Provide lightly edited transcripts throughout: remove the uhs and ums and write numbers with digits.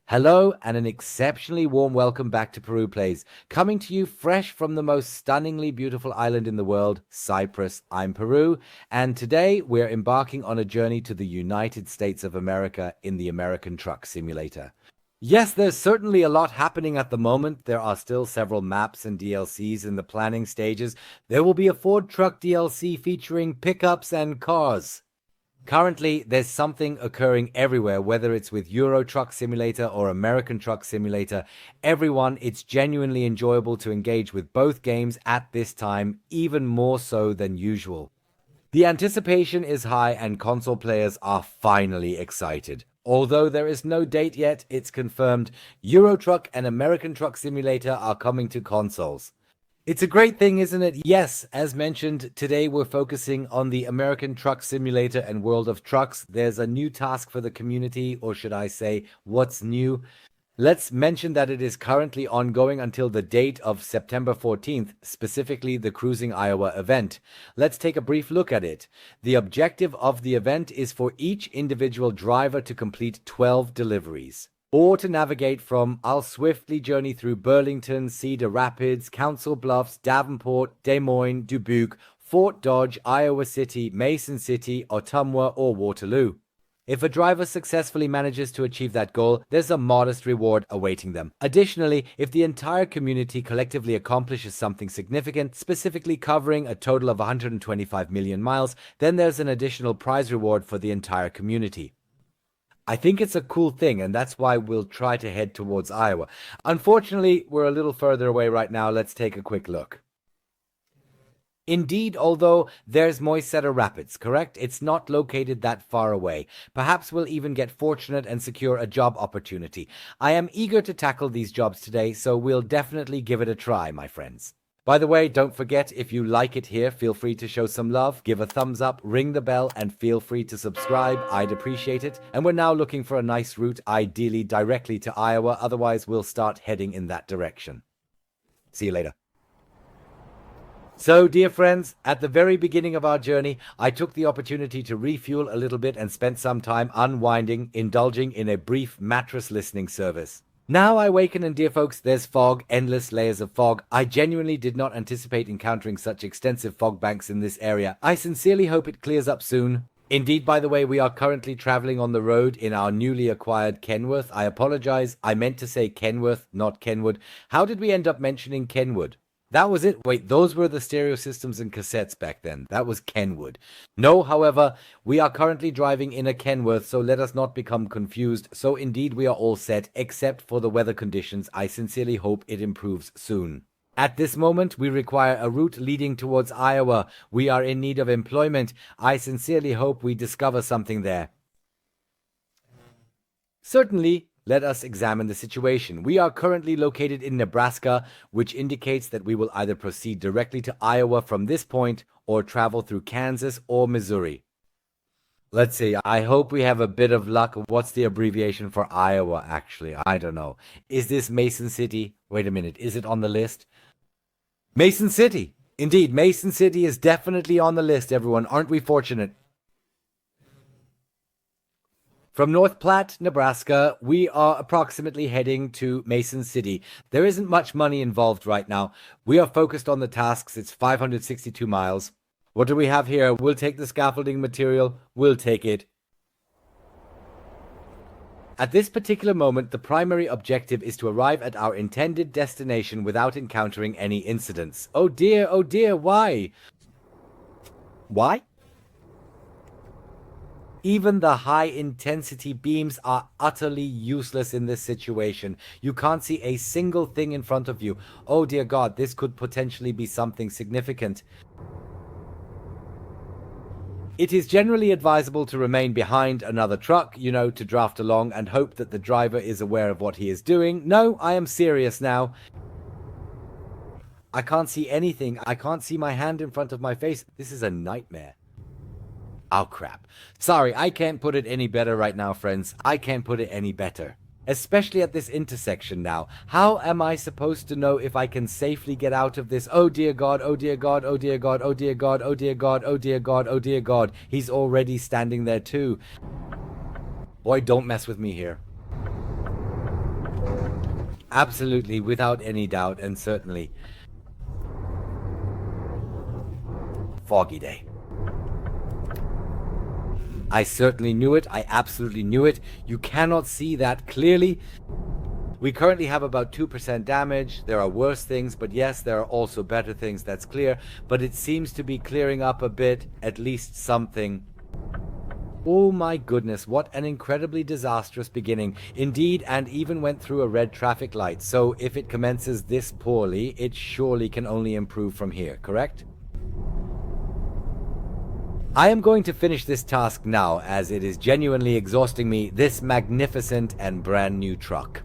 Hello and an exceptionally warm welcome back to PeRuPlays, coming to you fresh from the most stunningly beautiful island in the world, Cyprus. I'm Peru, and today we're embarking on a journey to the United States of America in the American Truck Simulator. Yes, there's certainly a lot happening at the moment. There are still several maps and DLCs in the planning stages. There will be a Ford truck DLC featuring pickups and cars. Currently, there's something occurring everywhere, whether it's with Euro Truck Simulator or American Truck Simulator. Everyone, it's genuinely enjoyable to engage with both games at this time, even more so than usual. The anticipation is high and console players are finally excited. Although there is no date yet, it's confirmed Euro Truck and American Truck Simulator are coming to consoles. It's a great thing, isn't it? Yes, as mentioned, today we're focusing on the American Truck Simulator and World of Trucks. There's a new task for the community, or should I say, what's new? Let's mention that it is currently ongoing until the date of September 14th, specifically the Cruising Iowa event. Let's take a brief look at it. The objective of the event is for each individual driver to complete 12 deliveries, or to navigate from I'll swiftly journey through Burlington, Cedar Rapids, Council Bluffs, Davenport, Des Moines, Dubuque, Fort Dodge, Iowa City, Mason City, Ottumwa, or Waterloo. If a driver successfully manages to achieve that goal, there's a modest reward awaiting them. Additionally, if the entire community collectively accomplishes something significant, specifically covering a total of 125 million miles, then there's an additional prize reward for the entire community. I think it's a cool thing, and that's why we'll try to head towards Iowa. Unfortunately, we're a little further away right now. Let's take a quick look. Indeed, although there's Cedar Rapids, correct? It's not located that far away. Perhaps we'll even get fortunate and secure a job opportunity. I am eager to tackle these jobs today, so we'll definitely give it a try, my friends. By the way, don't forget, if you like it here, feel free to show some love, give a thumbs up, ring the bell, and feel free to subscribe. I'd appreciate it. And we're now looking for a nice route, ideally directly to Iowa. Otherwise, we'll start heading in that direction. See you later. So, dear friends, at the very beginning of our journey, I took the opportunity to refuel a little bit and spent some time unwinding, indulging in a brief mattress listening service. Now I waken, and dear folks, there's fog, endless layers of fog. I genuinely did not anticipate encountering such extensive fog banks in this area. I sincerely hope it clears up soon. Indeed, by the way, we are currently traveling on the road in our newly acquired Kenworth. I apologize, I meant to say Kenworth, not Kenwood. How did we end up mentioning Kenwood? That was it. Wait, those were the stereo systems and cassettes back then. That was Kenwood. No, however, we are currently driving in a Kenworth, so let us not become confused. So indeed, we are all set, except for the weather conditions. I sincerely hope it improves soon. At this moment, we require a route leading towards Iowa. We are in need of employment. I sincerely hope we discover something there. Certainly. Let us examine the situation. We are currently located in Nebraska, which indicates that we will either proceed directly to Iowa from this point or travel through Kansas or Missouri. Let's see. I hope we have a bit of luck. What's the abbreviation for Iowa, actually? I don't know. Is this Mason City? Wait a minute. Is it on the list? Mason City. Indeed, Mason City is definitely on the list, everyone. Aren't we fortunate? From North Platte, Nebraska, we are approximately heading to Mason City. There isn't much money involved right now. We are focused on the tasks. It's 562 miles. What do we have here? We'll take the scaffolding material. We'll take it. At this particular moment, the primary objective is to arrive at our intended destination without encountering any incidents. Oh dear, why? Why? Even the high-intensity beams are utterly useless in this situation. You can't see a single thing in front of you. Oh dear God, this could potentially be something significant. It is generally advisable to remain behind another truck, to draft along and hope that the driver is aware of what he is doing. No, I am serious now. I can't see anything. I can't see my hand in front of my face. This is a nightmare. Oh, crap. Sorry, I can't put it any better right now, friends. I can't put it any better. Especially at this intersection now. How am I supposed to know if I can safely get out of this? Oh, dear God, oh, dear God, oh, dear God, oh, dear God, oh, dear God, oh, dear God, oh, dear God. He's already standing there, too. Boy, don't mess with me here. Absolutely, without any doubt, and certainly. Foggy day. I certainly knew it. I absolutely knew it. You cannot see that clearly. We currently have about 2% damage. There are worse things, but yes, there are also better things, that's clear. But it seems to be clearing up a bit, at least something. Oh my goodness, what an incredibly disastrous beginning. Indeed, and even went through a red traffic light. So if it commences this poorly, it surely can only improve from here, correct? I am going to finish this task now, as it is genuinely exhausting me, this magnificent and brand new truck.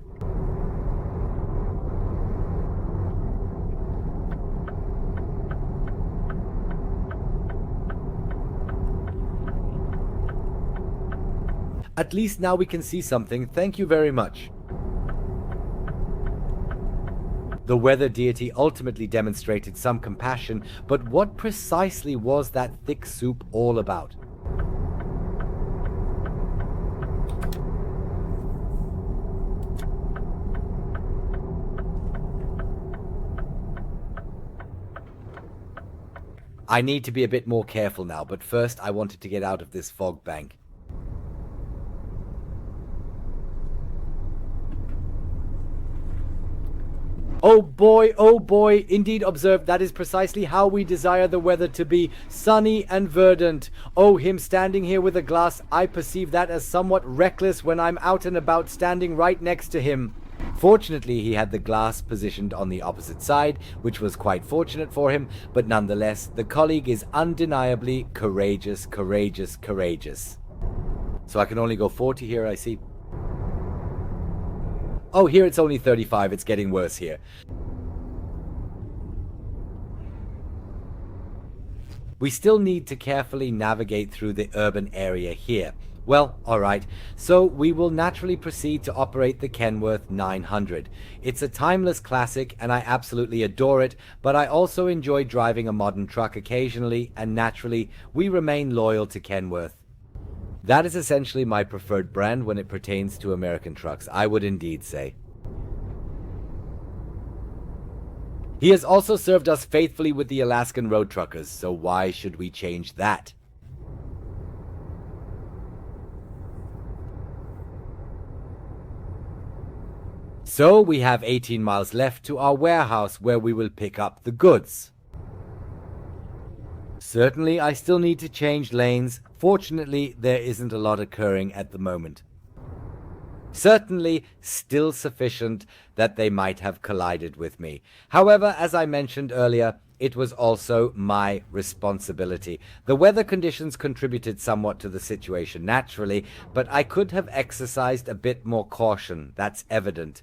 At least now we can see something, thank you very much. The weather deity ultimately demonstrated some compassion, but what precisely was that thick soup all about? I need to be a bit more careful now, but first I wanted to get out of this fog bank. Oh boy, indeed observed, that is precisely how we desire the weather to be, sunny and verdant. Oh, him standing here with a glass, I perceive that as somewhat reckless when I'm out and about standing right next to him. Fortunately, he had the glass positioned on the opposite side, which was quite fortunate for him, but nonetheless, the colleague is undeniably courageous. So I can only go 40 here, I see. Oh, here it's only 35. It's getting worse here. We still need to carefully navigate through the urban area here. Well, alright, so we will naturally proceed to operate the Kenworth 900. It's a timeless classic and I absolutely adore it, but I also enjoy driving a modern truck occasionally, and naturally, we remain loyal to Kenworth. That is essentially my preferred brand when it pertains to American trucks, I would indeed say. He has also served us faithfully with the Alaskan road truckers, so why should we change that? So we have 18 miles left to our warehouse where we will pick up the goods. Certainly, I still need to change lanes. Fortunately, there isn't a lot occurring at the moment. Certainly, still sufficient that they might have collided with me. However, as I mentioned earlier, it was also my responsibility. The weather conditions contributed somewhat to the situation naturally, but I could have exercised a bit more caution, that's evident.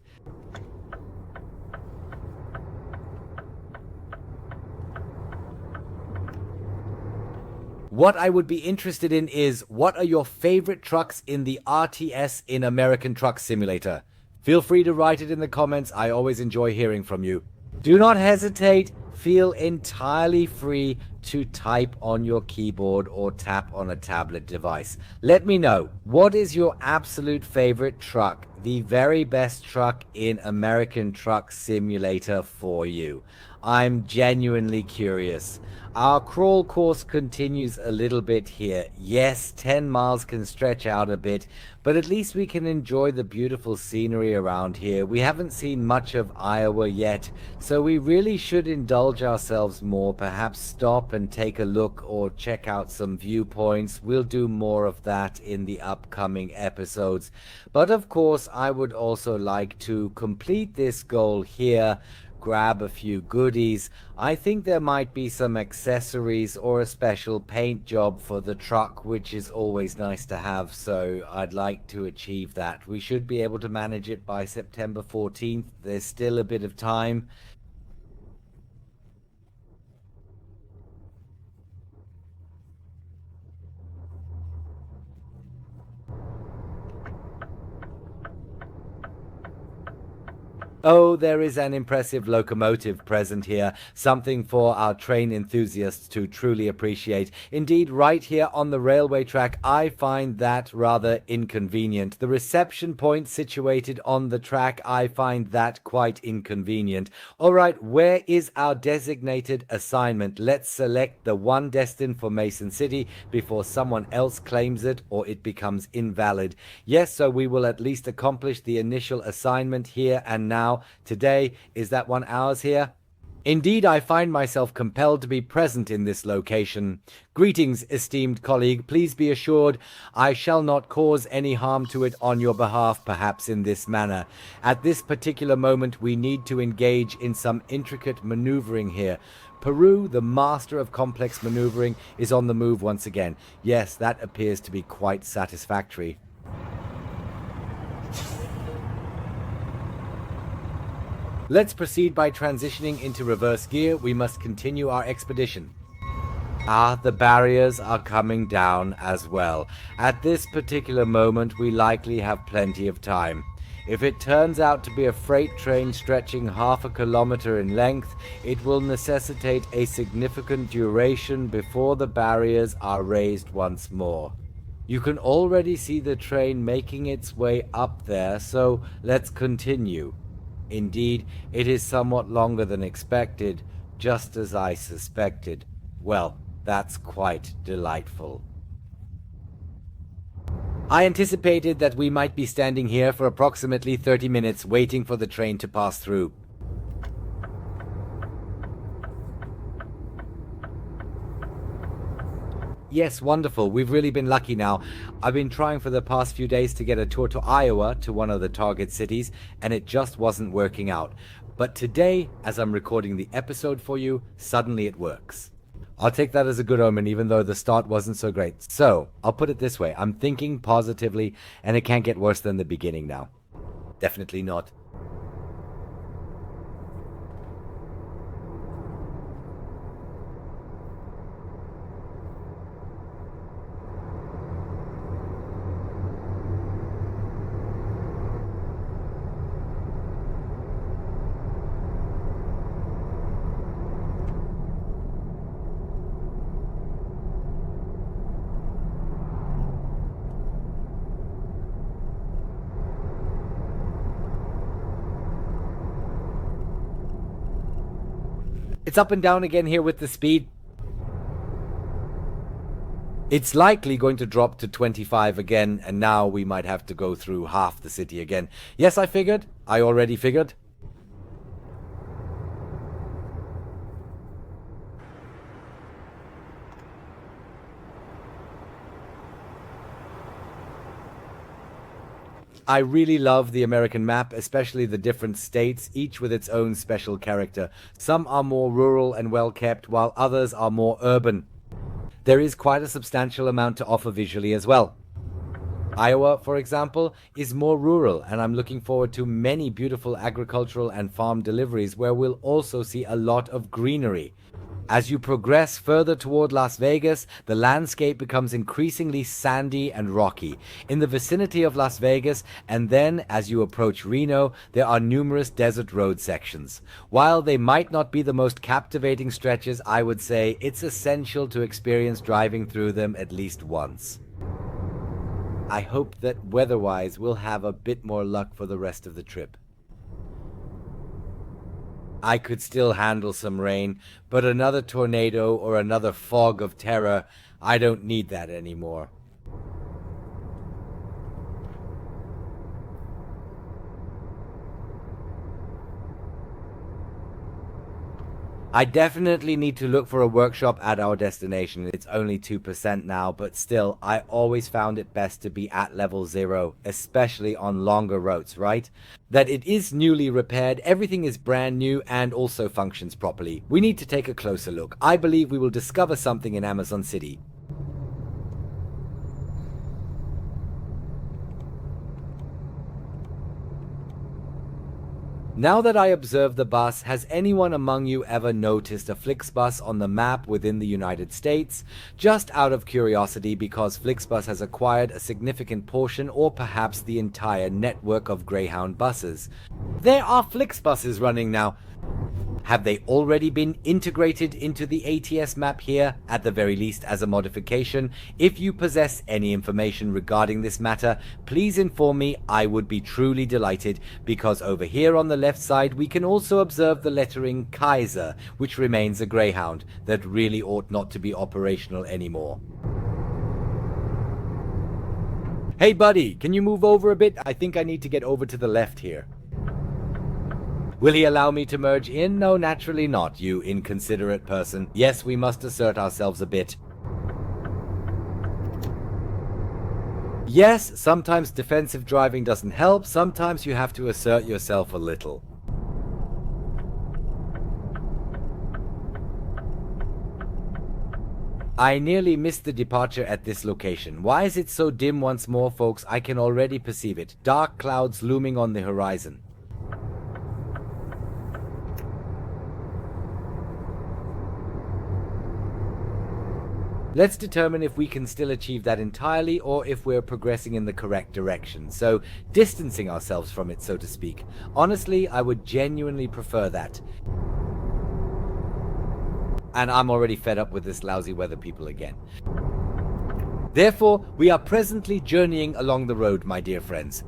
What I would be interested in is, what are your favorite trucks in the RTS in American Truck Simulator? Feel free to write it in the comments, I always enjoy hearing from you. Do not hesitate, feel entirely free to type on your keyboard or tap on a tablet device. Let me know, what is your absolute favorite truck, the very best truck in American Truck Simulator for you? I'm genuinely curious. Our crawl course continues a little bit here. Yes, 10 miles can stretch out a bit, but at least we can enjoy the beautiful scenery around here. We haven't seen much of Iowa yet, so we really should indulge ourselves more, perhaps stop and take a look or check out some viewpoints. We'll do more of that in the upcoming episodes. But of course, I would also like to complete this goal here, grab a few goodies. I think there might be some accessories or a special paint job for the truck, which is always nice to have, so I'd like to achieve that. We should be able to manage it by September 14th. There's still a bit of time. Oh, there is an impressive locomotive present here, something for our train enthusiasts to truly appreciate. Indeed, right here on the railway track, I find that rather inconvenient. The reception point situated on the track, I find that quite inconvenient. All right, where is our designated assignment? Let's select the one destined for Mason City before someone else claims it or it becomes invalid. Yes, so we will at least accomplish the initial assignment here and now. Today, is that one ours here? Indeed, I find myself compelled to be present in this location. Greetings, esteemed colleague. Please be assured I shall not cause any harm to it on your behalf, perhaps in this manner. At this particular moment, we need to engage in some intricate maneuvering here. Peru, the master of complex maneuvering, is on the move once again. Yes, that appears to be quite satisfactory. Let's proceed by transitioning into reverse gear. We must continue our expedition. Ah, the barriers are coming down as well. At this particular moment, we likely have plenty of time. If it turns out to be a freight train stretching half a kilometer in length, it will necessitate a significant duration before the barriers are raised once more. You can already see the train making its way up there, so let's continue. Indeed, it is somewhat longer than expected, just as I suspected. Well, that's quite delightful. I anticipated that we might be standing here for approximately 30 minutes waiting for the train to pass through. Yes, wonderful. We've really been lucky now. I've been trying for the past few days to get a tour to Iowa, to one of the target cities, and it just wasn't working out. But today, as I'm recording the episode for you, suddenly it works. I'll take that as a good omen, even though the start wasn't so great. So, I'll put it this way. I'm thinking positively, and it can't get worse than the beginning now. Definitely not. It's up and down again here with the speed. It's likely going to drop to 25 again, and now we might have to go through half the city again. Yes, I figured. I already figured. I really love the American map, especially the different states, each with its own special character. Some are more rural and well kept, while others are more urban. There is quite a substantial amount to offer visually as well. Iowa, for example, is more rural, and I'm looking forward to many beautiful agricultural and farm deliveries where we'll also see a lot of greenery. As you progress further toward Las Vegas, the landscape becomes increasingly sandy and rocky. In the vicinity of Las Vegas, and then as you approach Reno, there are numerous desert road sections. While they might not be the most captivating stretches, I would say it's essential to experience driving through them at least once. I hope that weather-wise we'll have a bit more luck for the rest of the trip. I could still handle some rain, but another tornado or another fog of terror, I don't need that anymore. I definitely need to look for a workshop at our destination. It's only 2% now, but still, I always found it best to be at level 0, especially on longer routes, right? That it is newly repaired, everything is brand new and also functions properly. We need to take a closer look. I believe we will discover something in Amazon City. Now that I observe the bus, has anyone among you ever noticed a Flixbus on the map within the United States? Just out of curiosity, because Flixbus has acquired a significant portion or perhaps the entire network of Greyhound buses. There are Flixbuses running now. Have they already been integrated into the ATS map here, at the very least as a modification? If you possess any information regarding this matter, please inform me. I would be truly delighted, because over here on the left side we can also observe the lettering Kaiser, which remains a Greyhound that really ought not to be operational anymore. Hey buddy, can you move over a bit? I think I need to get over to the left here. Will he allow me to merge in? No, naturally not, you inconsiderate person. Yes, we must assert ourselves a bit. Yes, sometimes defensive driving doesn't help. Sometimes you have to assert yourself a little. I nearly missed the departure at this location. Why is it so dim once more, folks? I can already perceive it. Dark clouds looming on the horizon. Let's determine if we can still achieve that entirely, or if we're progressing in the correct direction. So, distancing ourselves from it, so to speak. Honestly, I would genuinely prefer that. And I'm already fed up with this lousy weather people again. Therefore, we are presently journeying along the road, my dear friends.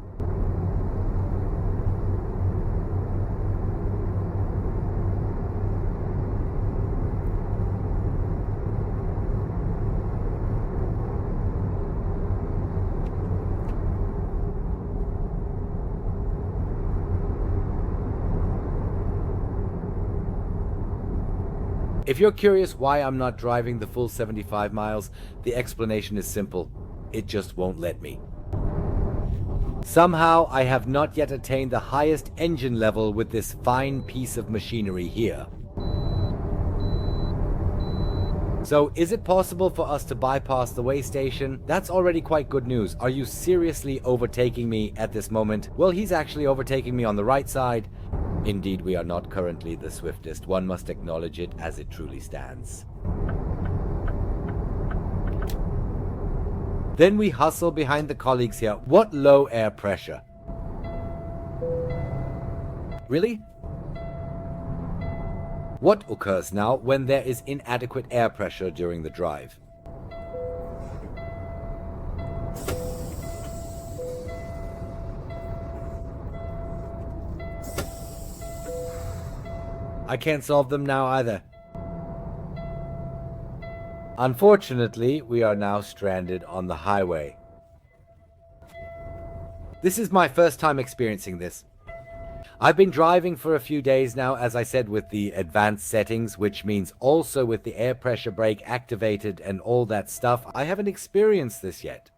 If you're curious why I'm not driving the full 75 miles, the explanation is simple. It just won't let me. Somehow, I have not yet attained the highest engine level with this fine piece of machinery here. So, is it possible for us to bypass the way station? That's already quite good news. Are you seriously overtaking me at this moment? Well, he's actually overtaking me on the right side. Indeed, we are not currently the swiftest. One must acknowledge it as it truly stands. Then we hustle behind the colleagues here. What low air pressure. Really? What occurs now when there is inadequate air pressure during the drive? I can't solve them now either. Unfortunately, we are now stranded on the highway. This is my first time experiencing this. I've been driving for a few days now, as I said, with the advanced settings, which means also with the air pressure brake activated and all that stuff. I haven't experienced this yet.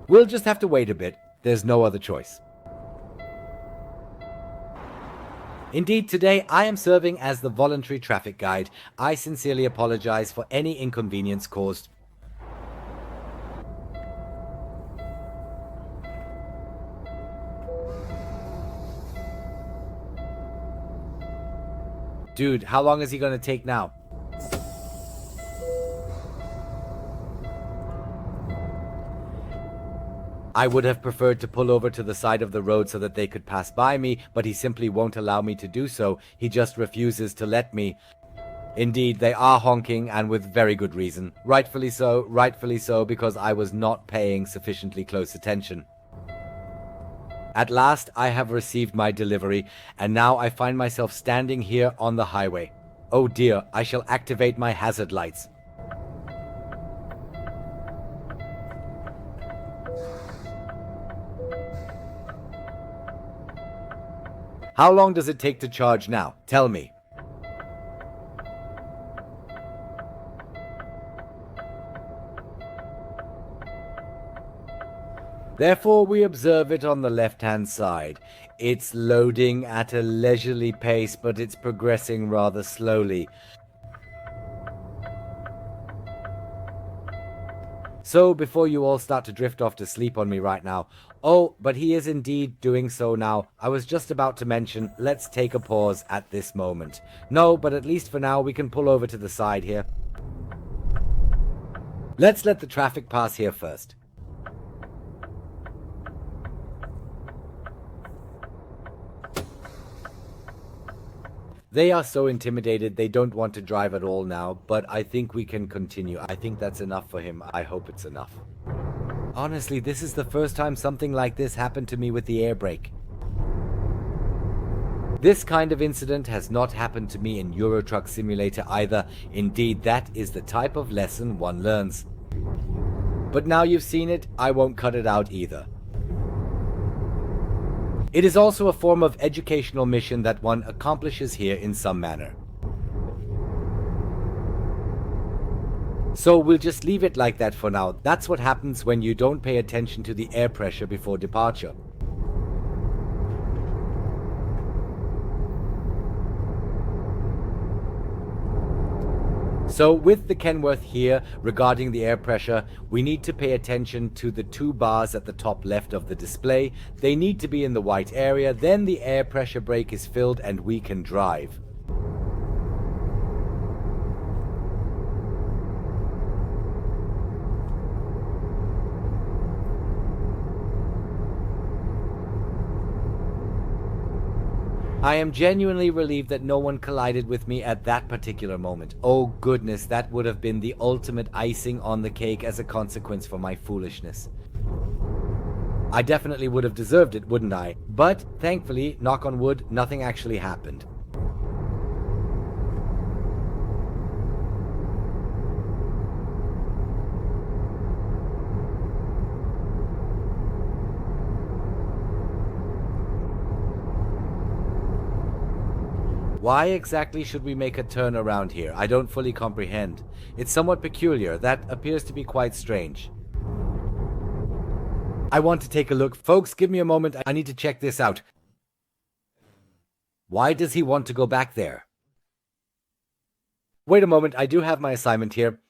We'll just have to wait a bit. There's no other choice. Indeed, today I am serving as the voluntary traffic guide. I sincerely apologize for any inconvenience caused. Dude, how long is he gonna take now? I would have preferred to pull over to the side of the road so that they could pass by me, but he simply won't allow me to do so. He just refuses to let me. Indeed, they are honking, and with very good reason. Rightfully so, because I was not paying sufficiently close attention. At last, I have received my delivery, and now I find myself standing here on the highway. Oh dear, I shall activate my hazard lights. How long does it take to charge now? Tell me. Therefore, we observe it on the left-hand side. It's loading at a leisurely pace, but it's progressing rather slowly. So, before you all start to drift off to sleep on me right now, Oh, but he is indeed doing so now. I was just about to mention, let's take a pause at this moment. No, but at least for now we can pull over to the side here. Let's let the traffic pass here first. They are so intimidated, they don't want to drive at all now, but I think we can continue. I think that's enough for him. I hope it's enough. Honestly, this is the first time something like this happened to me with the air brake. This kind of incident has not happened to me in Euro Truck Simulator either. Indeed, that is the type of lesson one learns. But now you've seen it, I won't cut it out either. It is also a form of educational mission that one accomplishes here in some manner. So we'll just leave it like that for now. That's what happens when you don't pay attention to the air pressure before departure. So with the Kenworth here, regarding the air pressure, we need to pay attention to the two bars at the top left of the display. They need to be in the white area, then the air pressure brake is filled and we can drive. I am genuinely relieved that no one collided with me at that particular moment. Oh goodness, that would have been the ultimate icing on the cake as a consequence for my foolishness. I definitely would have deserved it, wouldn't I? But thankfully, knock on wood, nothing actually happened. Why exactly should we make a turn around here? I don't fully comprehend. It's somewhat peculiar. That appears to be quite strange. I want to take a look. Folks, give me a moment. I need to check this out. Why does he want to go back there? Wait a moment. I do have my assignment here.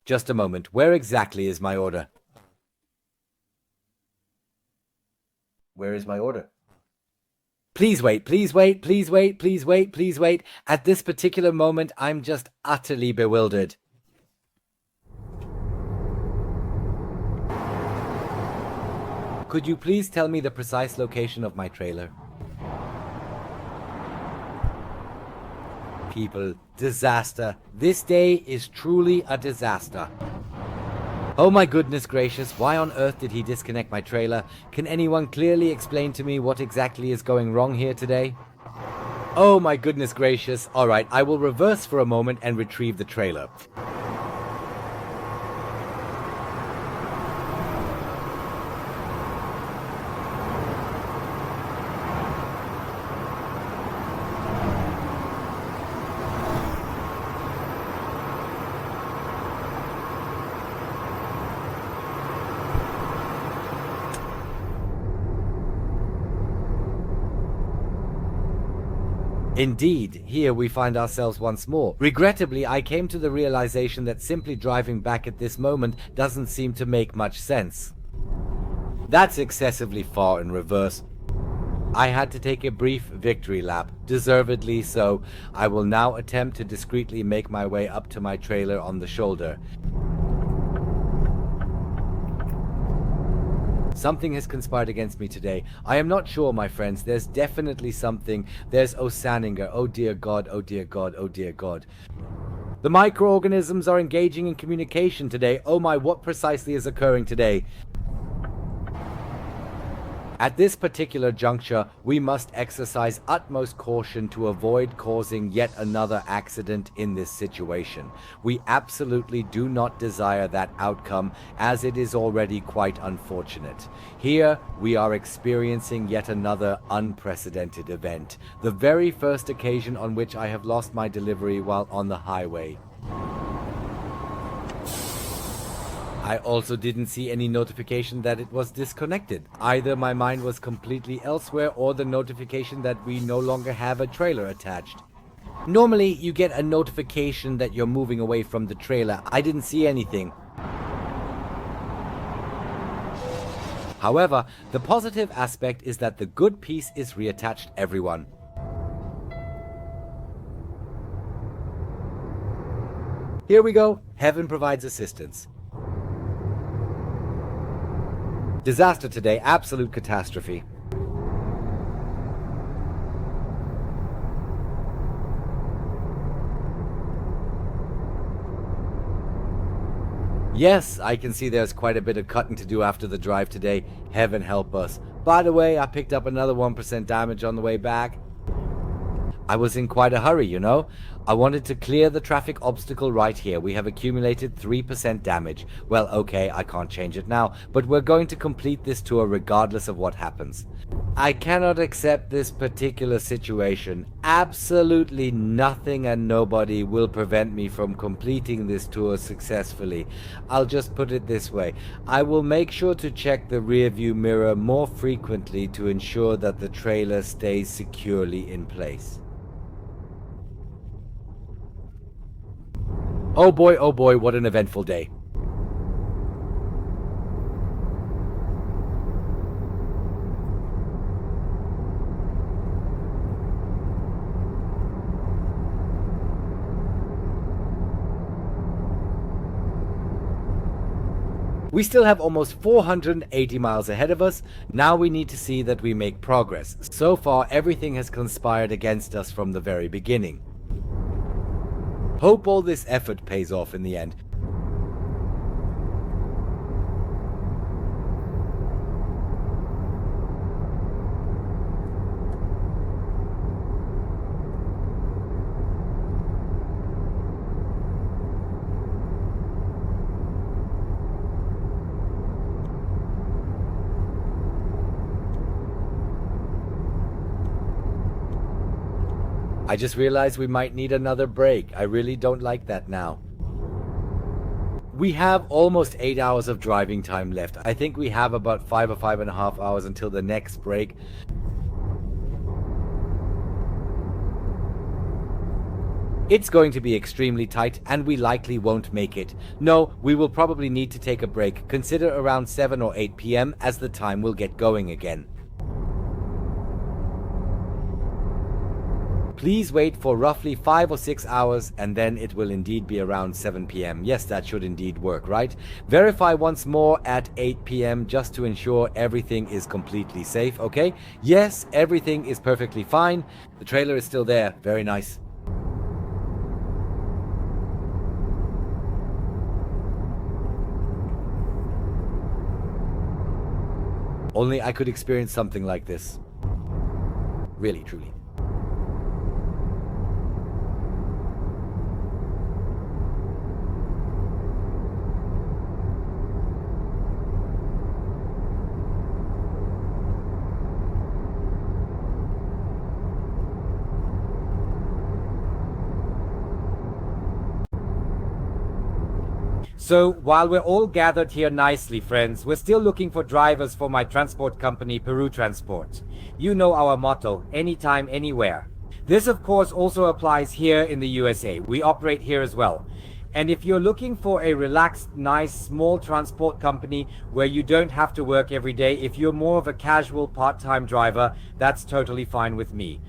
Just a moment. Where exactly is my order? Where is my order? Please wait, please wait, please wait, please wait, please wait. At this particular moment, I'm just utterly bewildered. Could you please tell me the precise location of my trailer? People, disaster. This day is truly a disaster. Oh my goodness gracious, why on earth did he disconnect my trailer? Can anyone clearly explain to me what exactly is going wrong here today? Oh my goodness gracious. Alright, I will reverse for a moment and retrieve the trailer. Indeed, here we find ourselves once more. Regrettably, I came to the realization that simply driving back at this moment doesn't seem to make much sense. That's excessively far in reverse. I had to take a brief victory lap, deservedly so. I will now attempt to discreetly make my way up to my trailer on the shoulder. Something has conspired against me today. I am not sure, my friends. There's definitely something. There's Osaninger. Oh dear God, oh dear God, oh dear God. The microorganisms are engaging in communication today. Oh my, what precisely is occurring today? At this particular juncture, we must exercise utmost caution to avoid causing yet another accident in this situation. We absolutely do not desire that outcome, as it is already quite unfortunate. Here, we are experiencing yet another unprecedented event, the very first occasion on which I have lost my delivery while on the highway. I also didn't see any notification that it was disconnected. Either my mind was completely elsewhere or the notification that we no longer have a trailer attached. Normally, you get a notification that you're moving away from the trailer. I didn't see anything. However, the positive aspect is that the good piece is reattached everyone. Here we go. Heaven provides assistance. Disaster today, absolute catastrophe. Yes, I can see there's quite a bit of cutting to do after the drive today. Heaven help us. By the way, I picked up another 1% damage on the way back. I was in quite a hurry, you know. I wanted to clear the traffic obstacle right here. We have accumulated 3% damage. Well, okay, I can't change it now, but we're going to complete this tour regardless of what happens. I cannot accept this particular situation. Absolutely nothing and nobody will prevent me from completing this tour successfully. I'll just put it this way. I will make sure to check the rearview mirror more frequently to ensure that the trailer stays securely in place. Oh boy, what an eventful day. We still have almost 480 miles ahead of us. Now we need to see that we make progress. So far, everything has conspired against us from the very beginning. Hope all this effort pays off in the end. I just realized we might need another break. I really don't like that now. We have almost 8 hours of driving time left. I think we have about 5 or 5.5 hours until the next break. It's going to be extremely tight and we likely won't make it. No, we will probably need to take a break. Consider around 7 or 8 p.m. as the time will get going again. Please wait for roughly 5 or 6 hours and then it will indeed be around 7 p.m. Yes, that should indeed work, right? Verify once more at 8 p.m. just to ensure everything is completely safe, okay? Yes, everything is perfectly fine. The trailer is still there. Very nice. Only I could experience something like this. Really, truly. So, while we're all gathered here nicely, friends, we're still looking for drivers for my transport company, PeRuTransport. You know our motto, anytime, anywhere. This, of course, also applies here in the USA. We operate here as well. And if you're looking for a relaxed, nice, small transport company where you don't have to work every day, if you're more of a casual part-time driver, that's totally fine with me.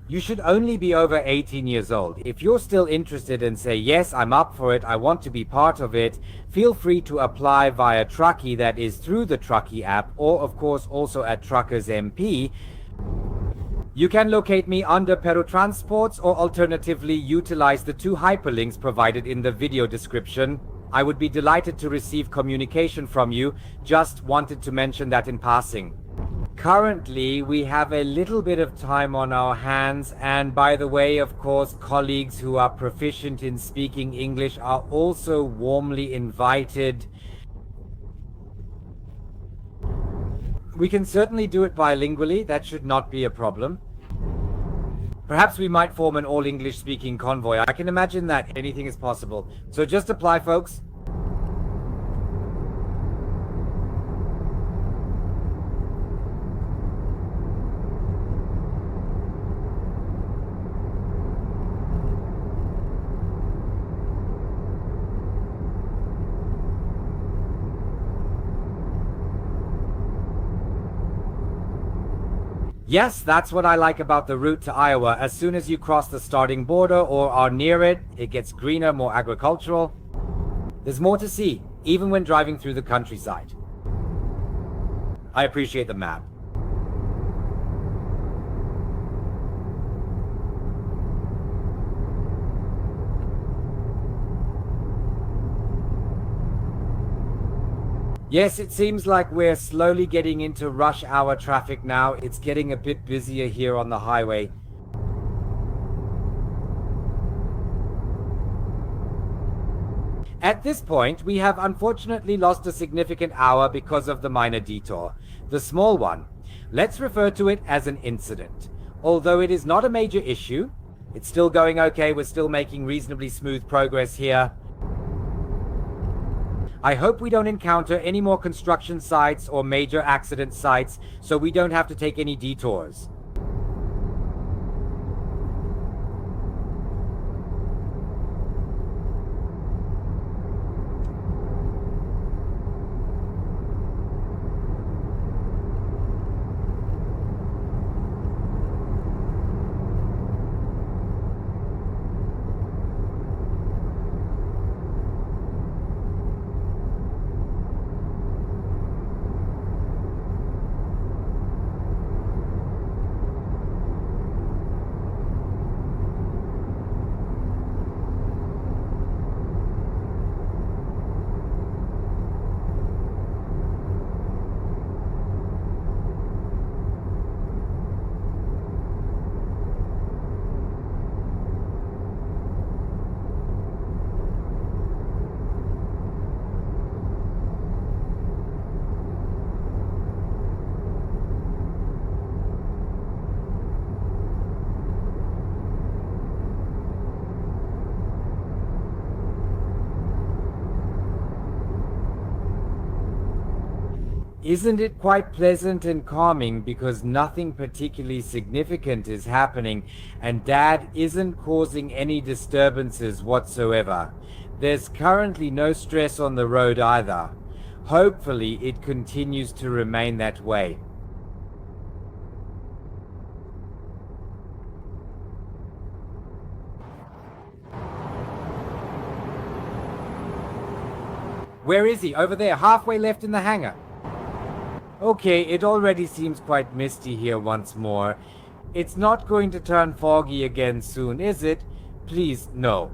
You should only be over 18 years old. If you're still interested and say, yes, I'm up for it, I want to be part of it, feel free to apply via Truckee, that is through the Truckee app, or of course also at Truckers MP. You can locate me under PeRuTransports or alternatively utilize the 2 hyperlinks provided in the video description. I would be delighted to receive communication from you, just wanted to mention that in passing. Currently, we have a little bit of time on our hands, and by the way, of course, colleagues who are proficient in speaking English are also warmly invited. We can certainly do it bilingually, that should not be a problem. Perhaps we might form an all-English speaking convoy. I can imagine that anything is possible. So just apply, folks. Yes, that's what I like about the route to Iowa. As soon as you cross the starting border or are near it, it gets greener, more agricultural. There's more to see, even when driving through the countryside. I appreciate the map. Yes, it seems like we're slowly getting into rush hour traffic now. It's getting a bit busier here on the highway. At this point, we have unfortunately lost a significant hour because of the minor detour. The small one. Let's refer to it as an incident. Although it is not a major issue, it's still going okay. We're still making reasonably smooth progress here. I hope we don't encounter any more construction sites or major accident sites, so we don't have to take any detours. Isn't it quite pleasant and calming because nothing particularly significant is happening and Dad isn't causing any disturbances whatsoever? There's currently no stress on the road either. Hopefully it continues to remain that way. Where is he? Over there, halfway left in the hangar. Okay, it already seems quite misty here once more. It's not going to turn foggy again soon, is it? Please, no.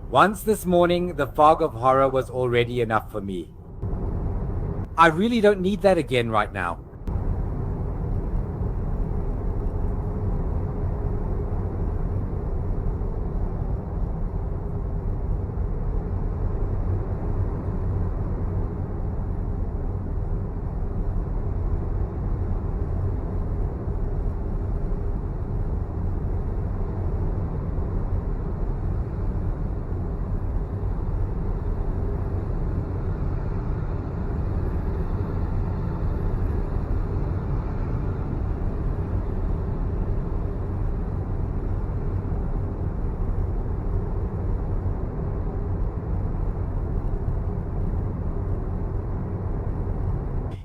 Once this morning, the fog of horror was already enough for me. I really don't need that again right now.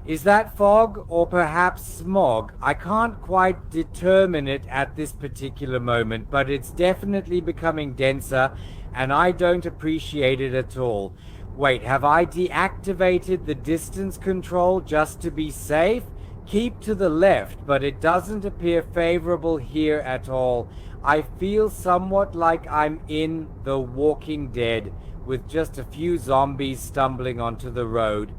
Is that fog or perhaps smog? I can't quite determine it at this particular moment, but it's definitely becoming denser and I don't appreciate it at all. Wait, have I deactivated the distance control just to be safe? Keep to the left, but it doesn't appear favorable here at all. I feel somewhat like I'm in The Walking Dead with just a few zombies stumbling onto the road.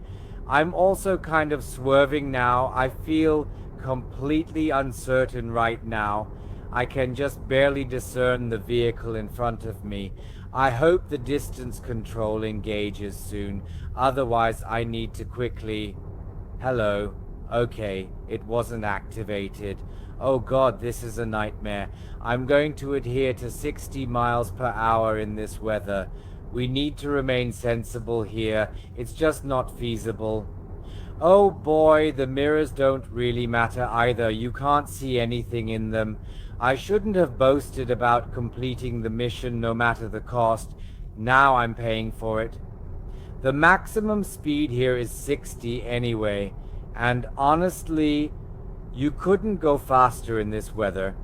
I'm also kind of swerving now. I feel completely uncertain right now. I can just barely discern the vehicle in front of me. I hope the distance control engages soon. Otherwise, I need to quickly... Hello. Okay, it wasn't activated. Oh God, this is a nightmare. I'm going to adhere to 60 miles per hour in this weather. We need to remain sensible here. It's just not feasible. Oh boy, the mirrors don't really matter either. You can't see anything in them. I shouldn't have boasted about completing the mission no matter the cost. Now I'm paying for it. The maximum speed here is 60 anyway, and honestly, you couldn't go faster in this weather.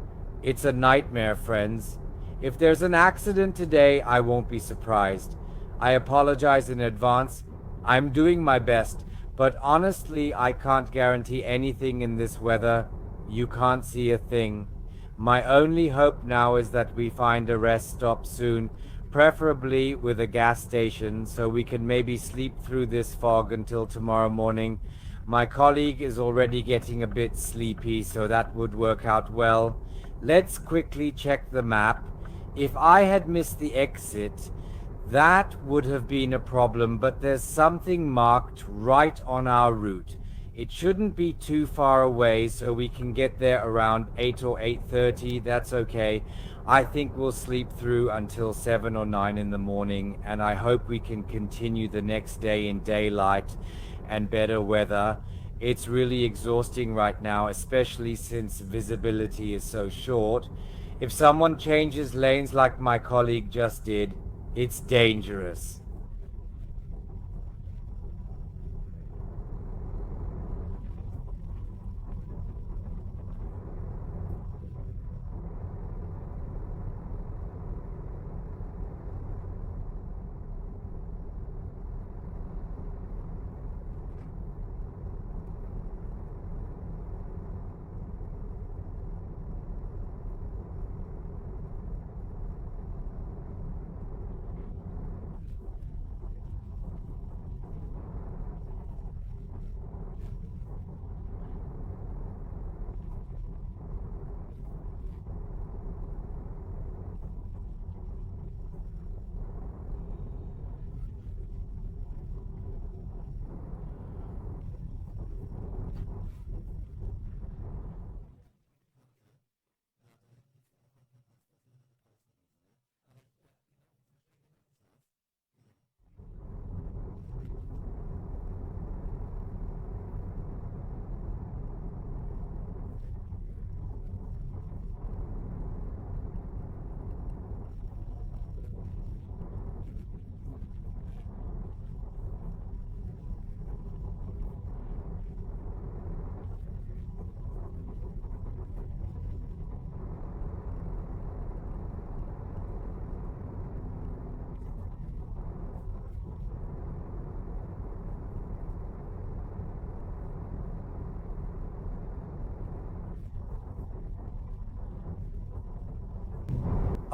It's a nightmare, friends. If there's an accident today, I won't be surprised. I apologize in advance. I'm doing my best, but honestly, I can't guarantee anything in this weather. You can't see a thing. My only hope now is that we find a rest stop soon, preferably with a gas station, so we can maybe sleep through this fog until tomorrow morning. My colleague is already getting a bit sleepy, so that would work out well. Let's quickly check the map. If I had missed the exit, that would have been a problem, but there's something marked right on our route. It shouldn't be too far away, so we can get there around 8 or 8:30. That's okay. I think we'll sleep through until 7 or 9 in the morning, and I hope we can continue the next day in daylight and better weather. It's really exhausting right now, especially since visibility is so short. If someone changes lanes like my colleague just did, it's dangerous.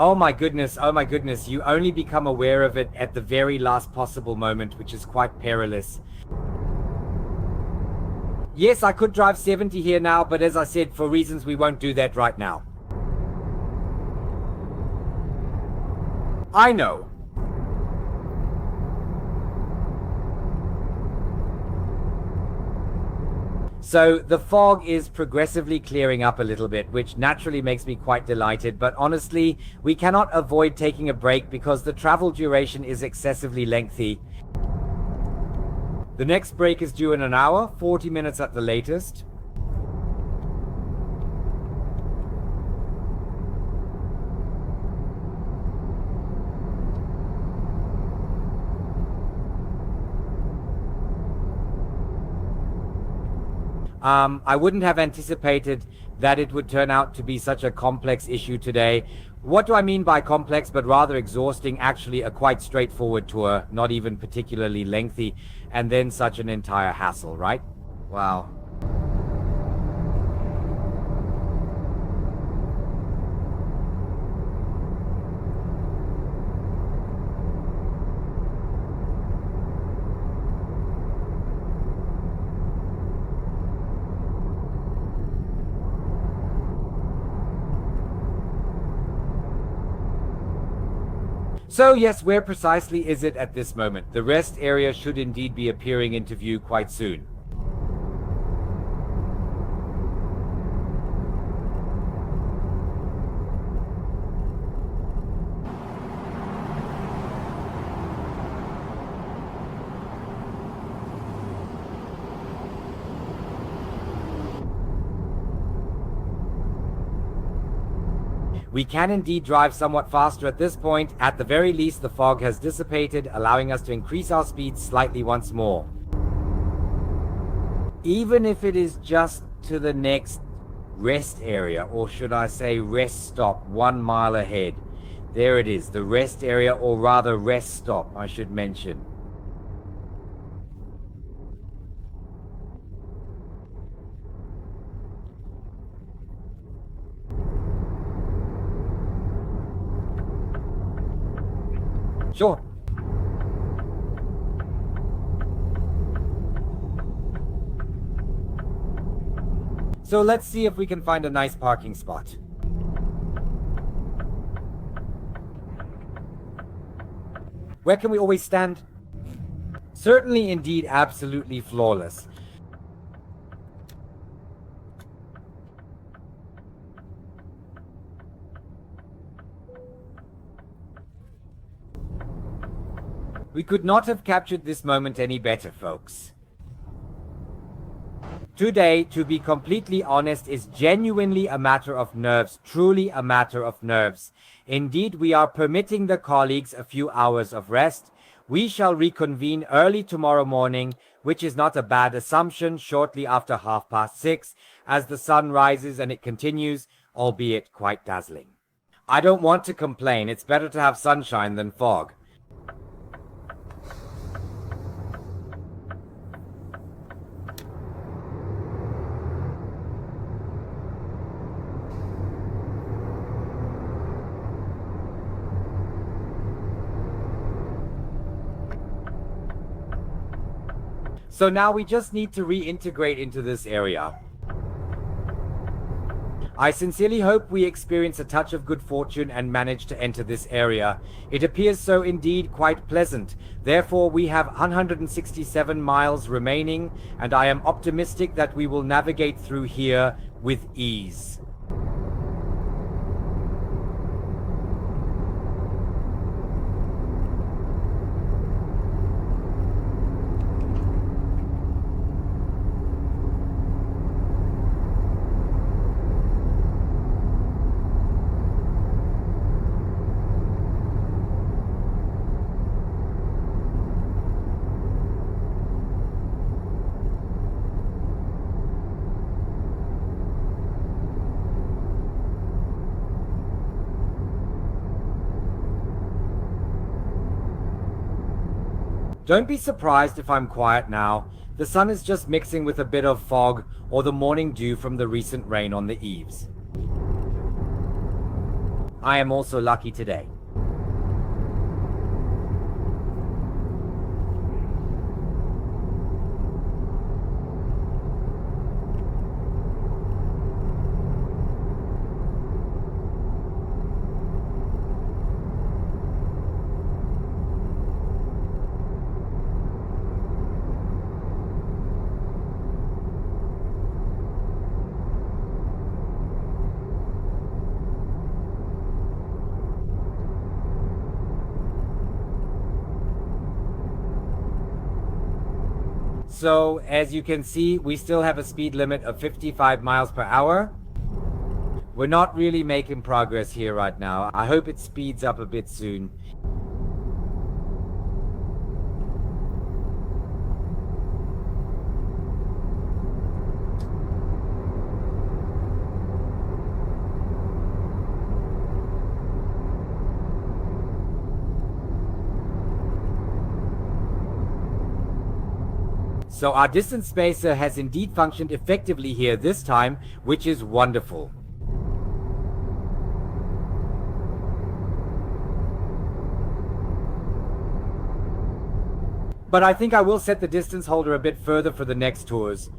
Oh my goodness, you only become aware of it at the very last possible moment, which is quite perilous. Yes, I could drive 70 here now, but as I said, for reasons we won't do that right now. I know. So the fog is progressively clearing up a little bit, which naturally makes me quite delighted. But honestly, we cannot avoid taking a break because the travel duration is excessively lengthy. The next break is due in an hour, 40 minutes at the latest. I wouldn't have anticipated that it would turn out to be such a complex issue today. What do I mean by complex, but rather exhausting? Actually, a quite straightforward tour, not even particularly lengthy, and then such an entire hassle, right? Wow. So yes, where precisely is it at this moment? The rest area should indeed be appearing into view quite soon. We can indeed drive somewhat faster at this point. At the very least, the fog has dissipated, allowing us to increase our speed slightly once more. Even if it is just to the next rest area, or should I say rest stop, 1 mile ahead. There it is, the rest area, or rather rest stop, I should mention. Sure. So let's see if we can find a nice parking spot. Where can we always stand? Certainly, indeed, absolutely flawless. We could not have captured this moment any better, folks. Today, to be completely honest, is genuinely a matter of nerves, truly a matter of nerves. Indeed, we are permitting the colleagues a few hours of rest. We shall reconvene early tomorrow morning, which is not a bad assumption, shortly after 6:30, as the sun rises and it continues, albeit quite dazzling. I don't want to complain, it's better to have sunshine than fog. So now we just need to reintegrate into this area. I sincerely hope we experience a touch of good fortune and manage to enter this area. It appears so indeed quite pleasant. Therefore, we have 167 miles remaining, and I am optimistic that we will navigate through here with ease. Don't be surprised if I'm quiet now. The sun is just mixing with a bit of fog or the morning dew from the recent rain on the eaves. I am also lucky today. So, as you can see, we still have a speed limit of 55 miles per hour. We're not really making progress here right now. I hope it speeds up a bit soon. So our distance spacer has indeed functioned effectively here this time, which is wonderful. But I think I will set the distance holder a bit further for the next tours.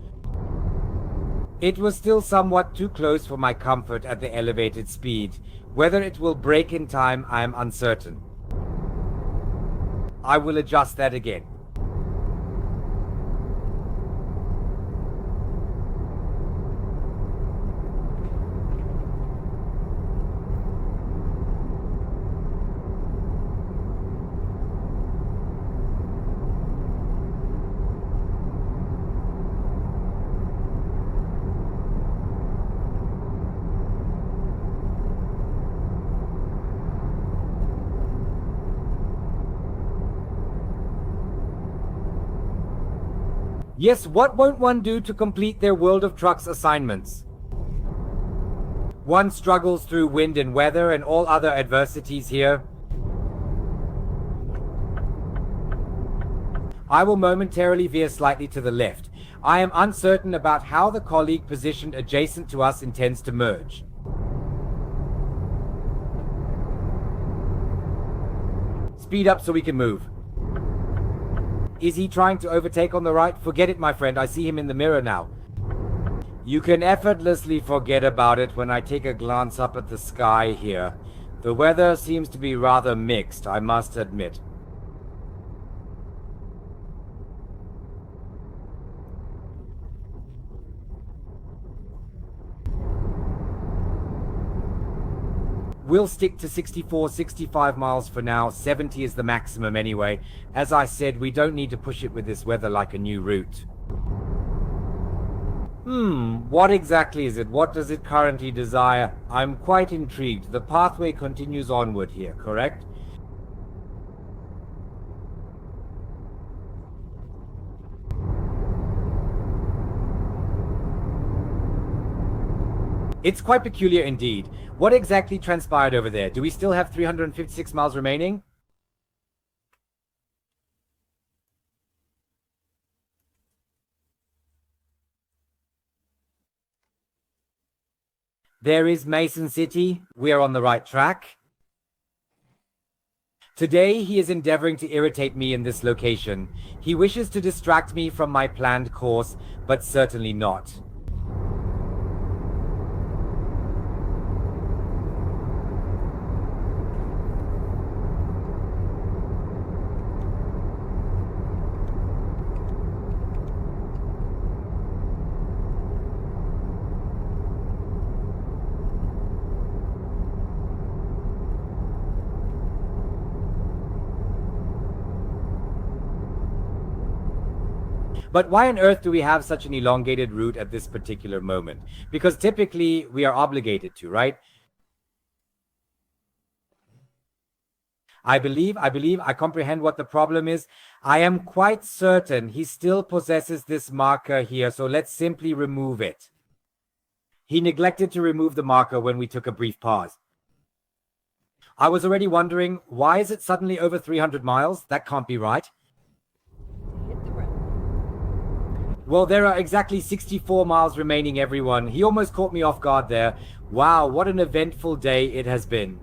It was still somewhat too close for my comfort at the elevated speed. Whether it will break in time, I am uncertain. I will adjust that again. Yes, what won't one do to complete their World of Trucks assignments? One struggles through wind and weather and all other adversities here. I will momentarily veer slightly to the left. I am uncertain about how the colleague positioned adjacent to us intends to merge. Speed up so we can move. Is he trying to overtake on the right? Forget it, my friend. I see him in the mirror now. You can effortlessly forget about it when I take a glance up at the sky here. The weather seems to be rather mixed, I must admit. We'll stick to 64, 65 miles for now. 70 is the maximum anyway. As I said, we don't need to push it with this weather like a new route. What exactly is it? What does it currently desire? I'm quite intrigued. The pathway continues onward here, correct? It's quite peculiar indeed. What exactly transpired over there? Do we still have 356 miles remaining? There is Mason City. We are on the right track. Today he is endeavoring to irritate me in this location. He wishes to distract me from my planned course, but certainly not. But why on earth do we have such an elongated route at this particular moment? Because typically we are obligated to, right? I comprehend what the problem is. I am quite certain he still possesses this marker here, so let's simply remove it. He neglected to remove the marker when we took a brief pause. I was already wondering, why is it suddenly over 300 miles? That can't be right. Well, there are exactly 64 miles remaining, everyone. He almost caught me off guard there. Wow, what an eventful day it has been.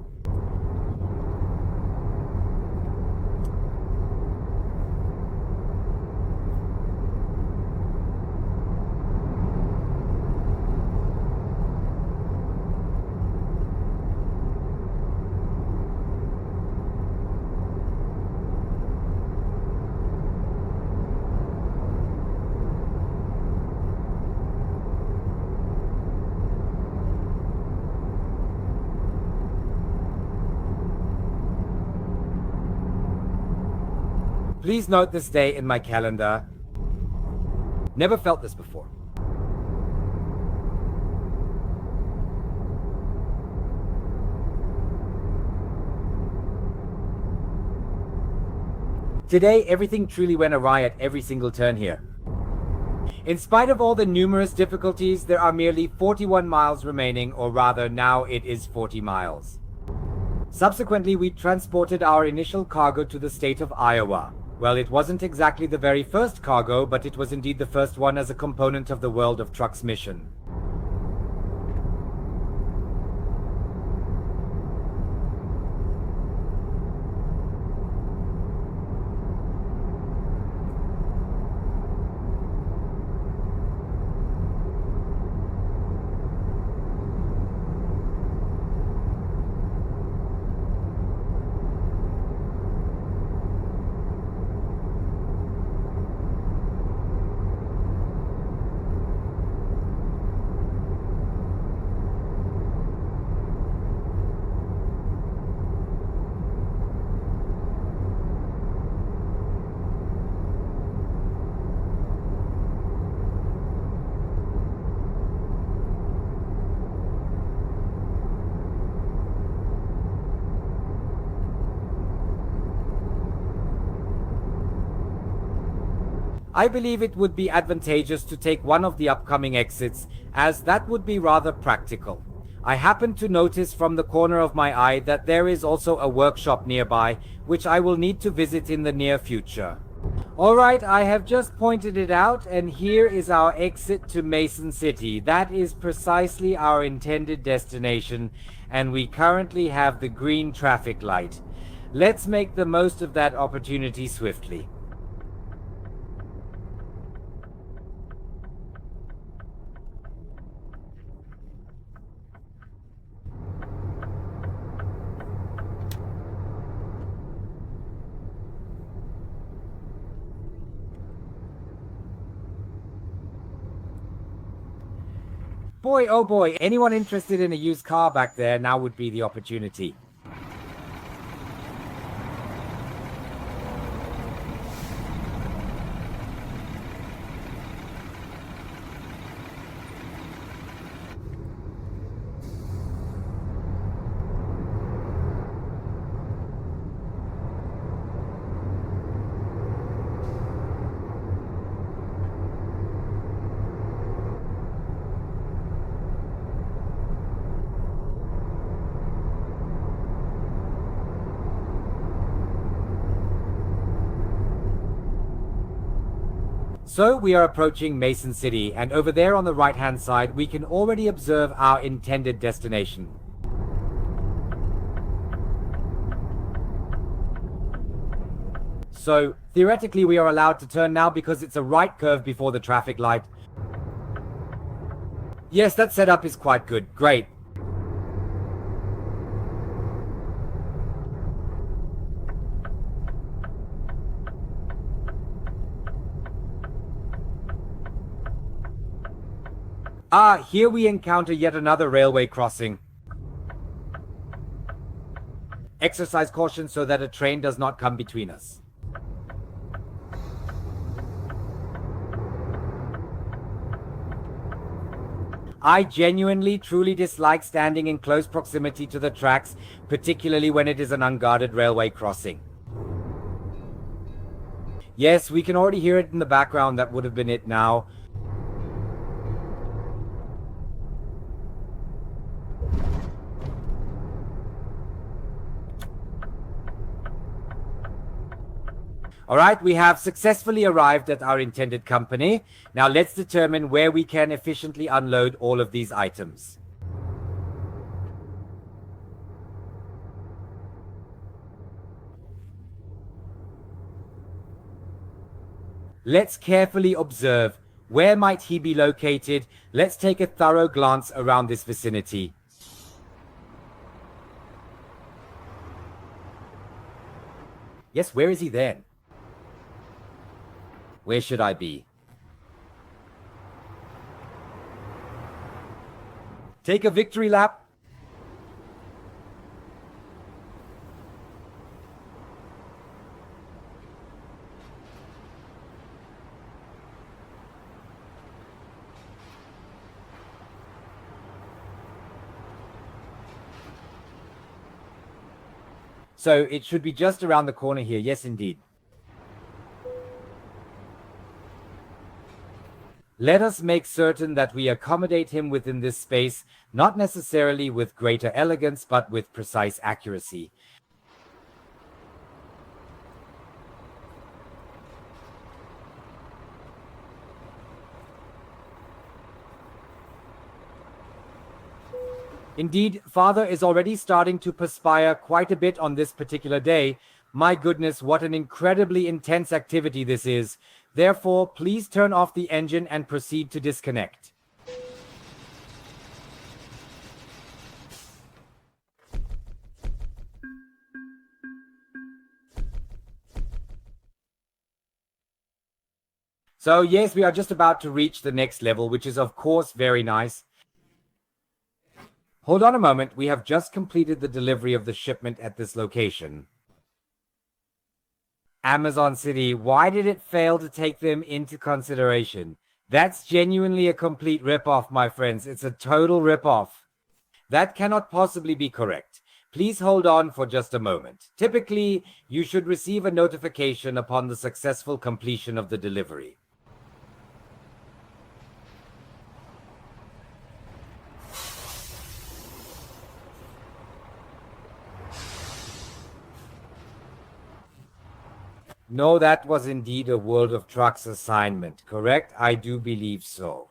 Please note this day in my calendar. Never felt this before. Today, everything truly went awry at every single turn here. In spite of all the numerous difficulties, there are merely 41 miles remaining, or rather, now it is 40 miles. Subsequently, we transported our initial cargo to the state of Iowa. Well, it wasn't exactly the very first cargo, but it was indeed the first one as a component of the World of Trucks mission. I believe it would be advantageous to take one of the upcoming exits, as that would be rather practical. I happen to notice from the corner of my eye that there is also a workshop nearby, which I will need to visit in the near future. Alright, I have just pointed it out, and here is our exit to Mason City. That is precisely our intended destination, and we currently have the green traffic light. Let's make the most of that opportunity swiftly. Boy, oh boy, anyone interested in a used car back there, now would be the opportunity. So we are approaching Mason City, and over there on the right-hand side, we can already observe our intended destination. So, theoretically we are allowed to turn now because it's a right curve before the traffic light. Yes, that setup is quite good. Great. Ah, here we encounter yet another railway crossing. Exercise caution so that a train does not come between us. I genuinely, truly dislike standing in close proximity to the tracks, particularly when it is an unguarded railway crossing. Yes, we can already hear it in the background. That would have been it now. Alright, we have successfully arrived at our intended company. Now let's determine where we can efficiently unload all of these items. Let's carefully observe. Where might he be located? Let's take a thorough glance around this vicinity. Yes, where is he then? Where should I be? Take a victory lap. So it should be just around the corner here. Yes, indeed. Let us make certain that we accommodate him within this space, not necessarily with greater elegance, but with precise accuracy. Indeed, Father is already starting to perspire quite a bit on this particular day. My goodness, what an incredibly intense activity this is. Therefore, please turn off the engine and proceed to disconnect. So yes, we are just about to reach the next level, which is of course very nice. Hold on a moment, we have just completed the delivery of the shipment at this location. Amazon City, why did it fail to take them into consideration? That's genuinely a complete rip-off, my friends. It's a total rip-off. That cannot possibly be correct. Please hold on for just a moment. Typically, you should receive a notification upon the successful completion of the delivery. No, that was indeed a World of Trucks assignment, correct? I do believe so.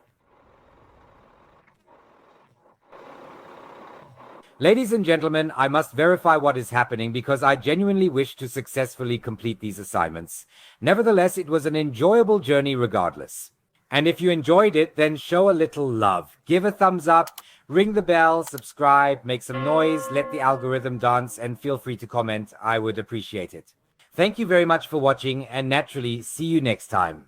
Ladies and gentlemen, I must verify what is happening because I genuinely wish to successfully complete these assignments. Nevertheless, it was an enjoyable journey regardless. And if you enjoyed it, then show a little love. Give a thumbs up, ring the bell, subscribe, make some noise, let the algorithm dance, and feel free to comment. I would appreciate it. Thank you very much for watching, and naturally, see you next time.